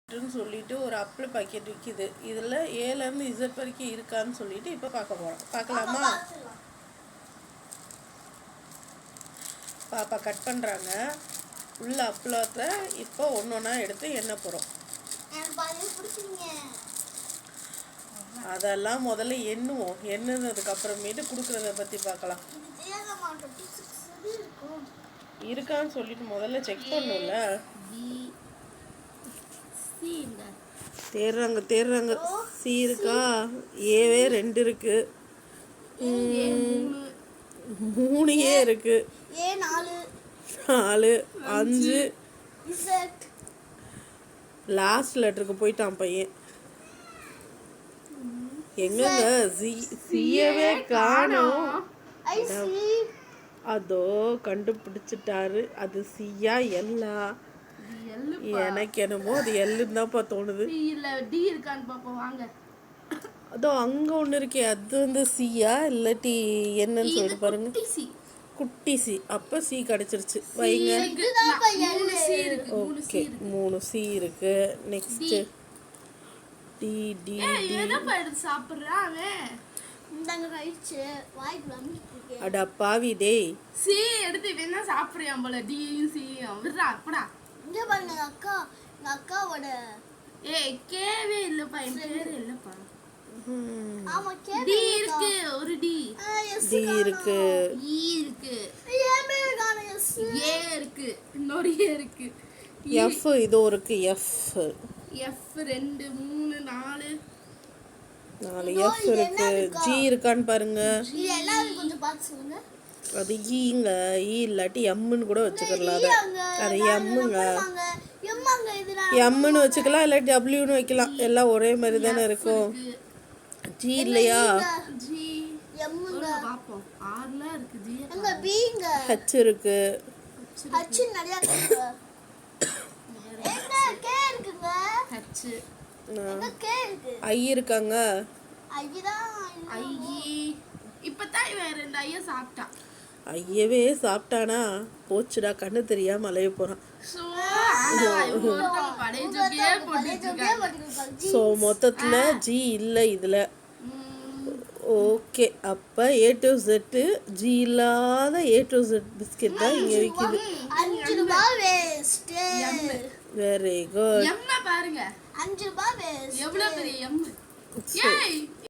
சொல்லிட்டு ஒரு Apple packet விற்கிது. இதில் ஏலேருந்து இசட் வரைக்கும் இருக்கான்னு சொல்லிட்டு இப்போ பார்க்க போகிறோம். பார்க்கலாமா? பாப்பா கட் பண்ணுறாங்க. உள்ள அப்பிளத்தை இப்போ ஒன்று ஒன்றா எடுத்து எண்ணெய் போகிறோம். அதெல்லாம் முதல்ல எண்ணுவோம். எண்ணுனதுக்கு அப்புறமேட்டு கொடுக்குறத பற்றி பார்க்கலாம். இருக்கான்னு சொல்லிட்டு முதல்ல செக் பண்ணும்ல. தேடுறாங்க. சி இருக்கா? ஏவே 2 இருக்கு, 3 ஏ இருக்கு, 4 5 லாஸ்ட் லெட்டருக்கு போயிட்டான் பையன். எங்கங்க சியவே காணோம். அதோ கண்டுபிடிச்சிட்டாரு. அது சியா எல்லா? எனக்கு என்னமோ அது எல்லுன்னு தான்ப்பா தோணுது. அதோ அங்க ஒண்ணு இருக்கே, அது வந்து சியா இல்லாட்டி என்னன்னு சொல்லிட்டு பாருங்க. குட்டி சி. அப்ப சி கிடைச்சிருச்சு. வைங்க. ஓகே 3 சி இருக்கு. நெக்ஸ்ட் டி டி அட பாவி டேய். சி எடுத்து வேணா சாப்பிடுறியா போல. டி சி விடுறா அப்படா. இங்க பாருங்க அக்காவோட கேவே இல்லப்பா. என் பேர் இல்லப்பா. ஆமா கே டி இருக்கு. ஒரு டி இருக்கு. இ இருக்கு. ஏ இருக்கு. இன்னொரு ஏ இருக்கு. எஃப் இதோ இருக்கு. எஃப் 2 3 4 எஃப் இருக்கு. ஜி இருக்கான்னு பாருங்க. அது ஈங்க. ஈ இல்லாட்டி எம்முன்னு கூட வச்சுக்கலாம். அது எம்முங்க. எம்முன்னு வச்சுக்கலாம், இல்லாட்டி டபிள்யூன்னு வைக்கலாம். எல்லாம் ஒரே மாதிரி தானே இருக்கும். ஜி இல்லையா? ஹச் இருக்கு. ஐ இருக்காங்க. ஐயவே சாப்பிட்டானா போச்சுடா. கண்ணு தெரியாம அலைய போறான். ஸோ மொத்தத்துல ஜி இல்லை இதுல. ஓகே, அப்ப A to Z ஜி இல்லாத A to Z பிஸ்கெட் தான் இங்க விக்குது. Very good. பாருங்க 5 ரூபாய். எவ்வளவு பெரிய எம்.